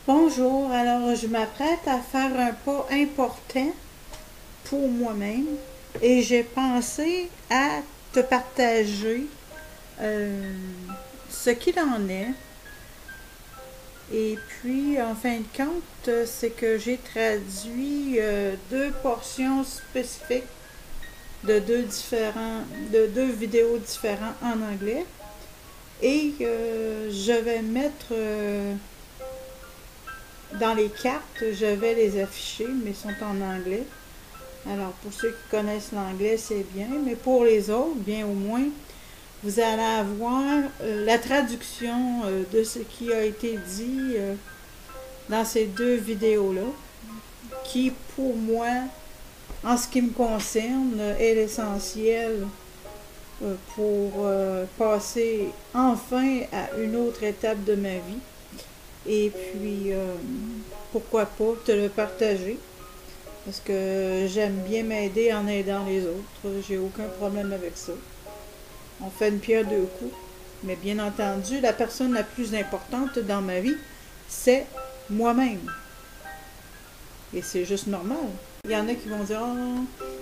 Bonjour, alors je m'apprête à faire un pas important pour moi-même et j'ai pensé à te partager ce qu'il en est. Et puis, en fin de compte, c'est que j'ai traduit deux portions spécifiques de deux vidéos différentes en anglais. Et je vais mettre dans les cartes, je vais les afficher, mais ils sont en anglais. Alors, pour ceux qui connaissent l'anglais, c'est bien, mais pour les autres, bien au moins, vous allez avoir la traduction de ce qui a été dit dans ces deux vidéos-là, qui, pour moi, en ce qui me concerne, est l'essentiel pour passer enfin à une autre étape de ma vie. Et puis, pourquoi pas te le partager, parce que j'aime bien m'aider en aidant les autres. J'ai aucun problème avec ça. On fait une pierre deux coups. Mais bien entendu, la personne la plus importante dans ma vie, c'est moi-même. Et c'est juste normal. Il y en a qui vont dire « Ah,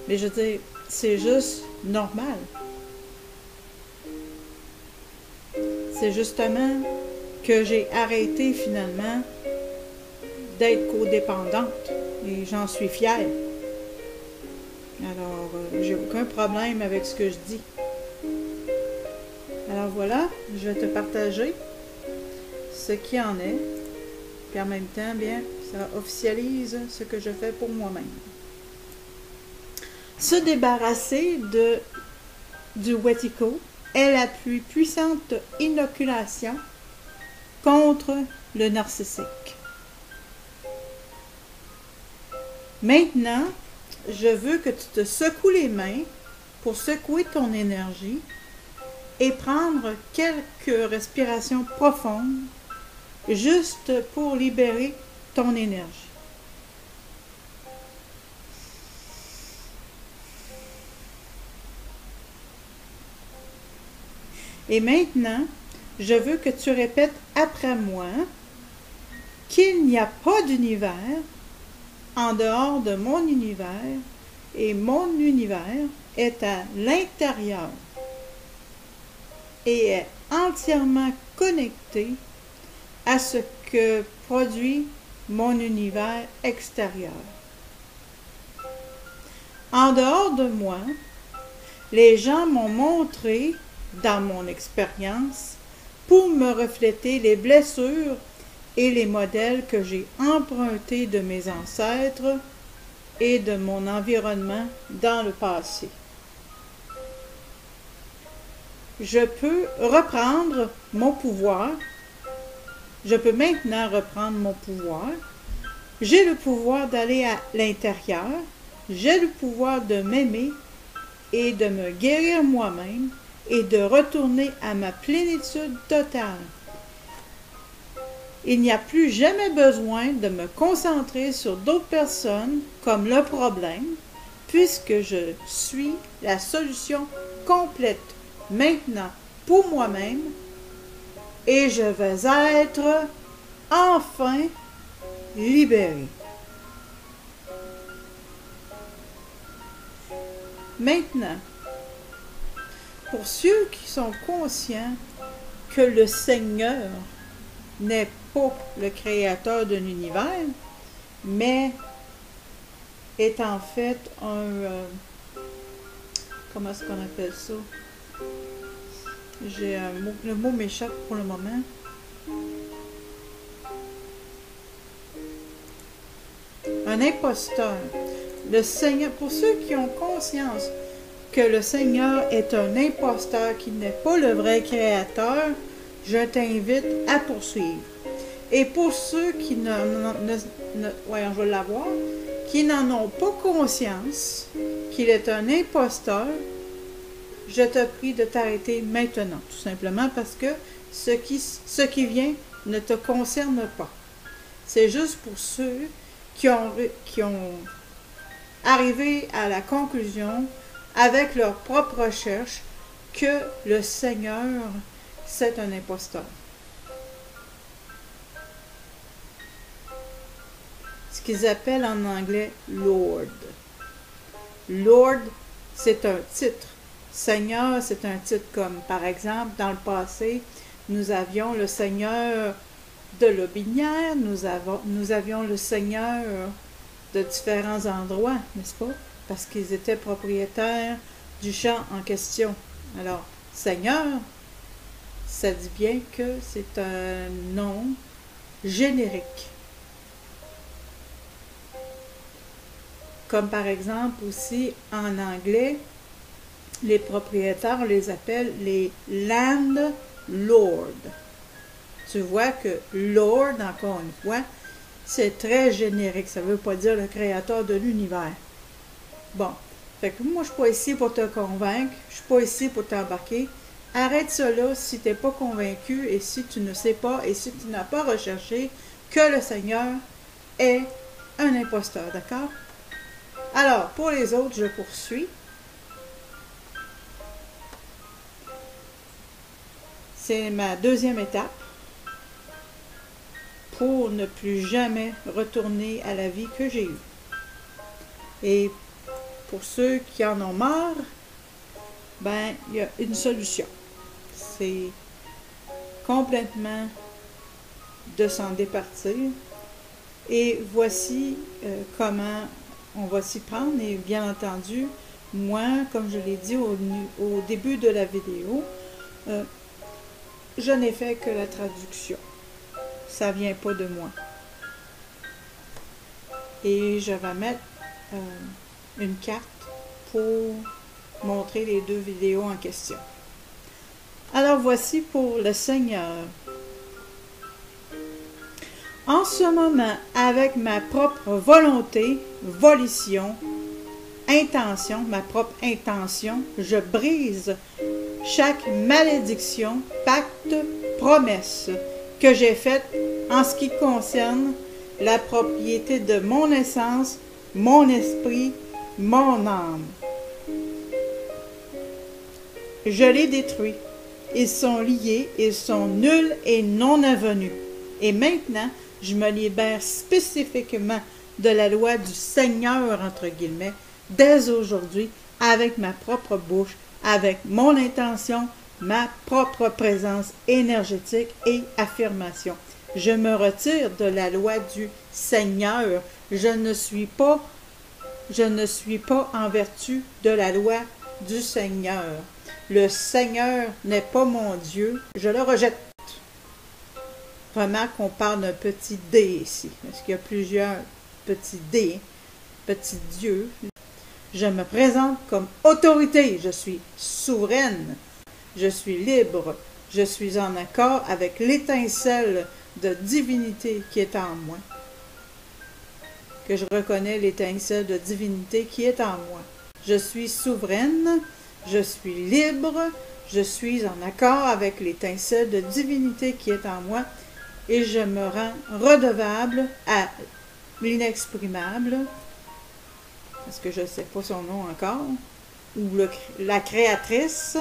mais je veux dire, c'est juste normal. » C'est justement que j'ai arrêté finalement d'être codépendante. Et j'en suis fière. Alors, j'ai aucun problème avec ce que je dis. Alors voilà, je vais te partager ce qui en est. Puis en même temps, bien, ça officialise ce que je fais pour moi-même. Se débarrasser du Wetiko est la plus puissante inoculation contre le narcissique. Maintenant, je veux que tu te secoues les mains pour secouer ton énergie et prendre quelques respirations profondes juste pour libérer ton énergie. Et maintenant, je veux que tu répètes après moi qu'il n'y a pas d'univers en dehors de mon univers et mon univers est à l'intérieur et est entièrement connecté à ce que produit mon univers extérieur. En dehors de moi, les gens m'ont montré, dans mon expérience, pour me refléter les blessures et les modèles que j'ai empruntés de mes ancêtres et de mon environnement dans le passé. Je peux reprendre mon pouvoir. Je peux maintenant reprendre mon pouvoir. J'ai le pouvoir d'aller à l'intérieur. J'ai le pouvoir de m'aimer et de me guérir moi-même et de retourner à ma plénitude totale. Il n'y a plus jamais besoin de me concentrer sur d'autres personnes comme le problème, puisque je suis la solution complète maintenant pour moi-même et je vais être enfin libérée. Maintenant, pour ceux qui sont conscients que le Seigneur n'est pas le créateur d'un univers, mais est en fait comment est-ce qu'on appelle ça? Le mot m'échappe pour le moment. Un imposteur. Le Seigneur, pour ceux qui ont conscience que le Seigneur est un imposteur, qui n'est pas le vrai créateur, je t'invite à poursuivre. Et pour ceux qui voyons, je vais l'avoir, qui n'en ont pas conscience qu'il est un imposteur, je te prie de t'arrêter maintenant, tout simplement parce que ce qui vient ne te concerne pas. C'est juste pour ceux qui ont arrivé à la conclusion, avec leur propre recherche, que le Seigneur, c'est un imposteur. qu'ils appellent en anglais Lord. Lord, c'est un titre. Seigneur, c'est un titre comme, par exemple, dans le passé, nous avions le Seigneur de Lotbinière, nous avions le Seigneur de différents endroits, n'est-ce pas? Parce qu'ils étaient propriétaires du champ en question. Alors, Seigneur, ça dit bien que c'est un nom générique. Comme par exemple aussi en anglais, les propriétaires, on les appelle les landlords. Tu vois que Lord, encore une fois, c'est très générique. Ça ne veut pas dire le créateur de l'univers. Bon, fait que moi, je ne suis pas ici pour te convaincre. Je ne suis pas ici pour t'embarquer. Arrête cela si tu n'es pas convaincu et si tu ne sais pas et si tu n'as pas recherché que le Seigneur est un imposteur, d'accord? Alors, pour les autres, je poursuis. C'est ma deuxième étape pour ne plus jamais retourner à la vie que j'ai eue. Et pour ceux qui en ont marre, ben, il y a une solution. C'est complètement de s'en départir. Et voici comment on va s'y prendre. Et bien entendu, moi, comme je l'ai dit au début de la vidéo, je n'ai fait que la traduction. Ça vient pas de moi. Et je vais mettre une carte pour montrer les deux vidéos en question. Alors voici pour le Seigneur. En ce moment, avec ma propre volonté, volition, intention, ma propre intention, je brise chaque malédiction, pacte, promesse que j'ai faite en ce qui concerne la propriété de mon essence, mon esprit, mon âme. Je les détruis. Ils sont liés, ils sont nuls et non avenus. Et maintenant, je me libère spécifiquement de la loi du Seigneur, entre guillemets, dès aujourd'hui, avec ma propre bouche, avec mon intention, ma propre présence énergétique et affirmation. Je me retire de la loi du Seigneur. Je ne suis pas en vertu de la loi du Seigneur. Le Seigneur n'est pas mon Dieu. Je le rejette. Remarque qu'on parle d'un petit D ici, parce qu'il y a plusieurs petits D, petits dieux. Je me présente comme autorité. Je suis souveraine. Je suis libre. Je suis en accord avec l'étincelle de divinité qui est en moi. Que je reconnais l'étincelle de divinité qui est en moi. Je suis souveraine. Je suis libre. Je suis en accord avec l'étincelle de divinité qui est en moi. Et je me rends redevable à l'inexprimable, parce que je ne sais pas son nom encore, ou la créatrice,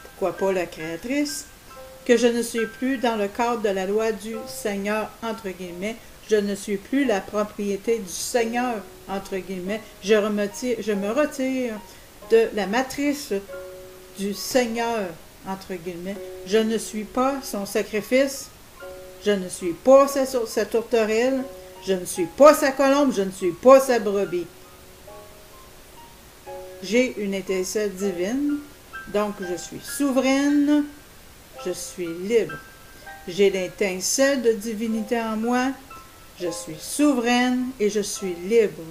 pourquoi pas la créatrice, que je ne suis plus dans le cadre de la loi du Seigneur, entre guillemets, je ne suis plus la propriété du Seigneur, entre guillemets, je me retire de la matrice du Seigneur, entre guillemets, je ne suis pas son sacrifice, je ne suis pas sa tourterelle, je ne suis pas sa colombe, je ne suis pas sa brebis. J'ai une étincelle divine, donc je suis souveraine, je suis libre. J'ai l'étincelle de divinité en moi, je suis souveraine et je suis libre.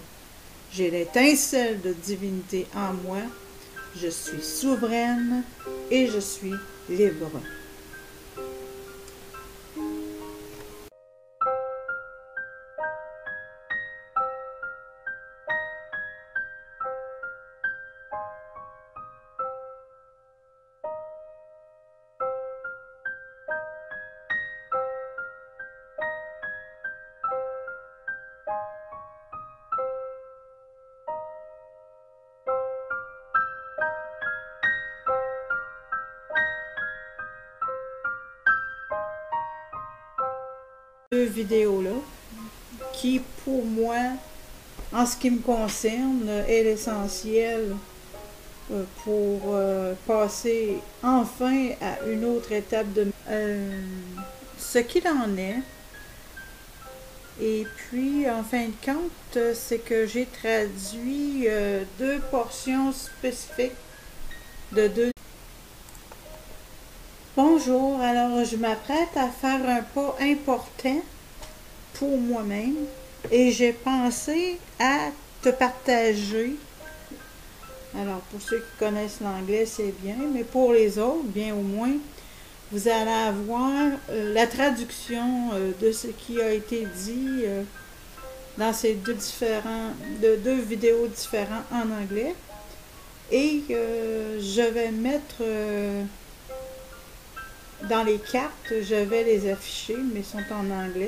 J'ai l'étincelle de divinité en moi, je suis souveraine et je suis libre. Deux vidéos là, qui, pour moi, en ce qui me concerne, est l'essentiel pour passer enfin à une autre étape de ce qu'il en est. Et puis, en fin de compte, c'est que j'ai traduit 2 portions spécifiques de 2. Bonjour, alors je m'apprête à faire un pas important pour moi-même et j'ai pensé à te partager. Alors, pour ceux qui connaissent l'anglais, c'est bien, mais pour les autres, bien au moins, vous allez avoir la traduction de ce qui a été dit dans ces deux vidéos différentes en anglais. Et je vais mettre dans les cartes, je vais les afficher, mais ils sont en anglais.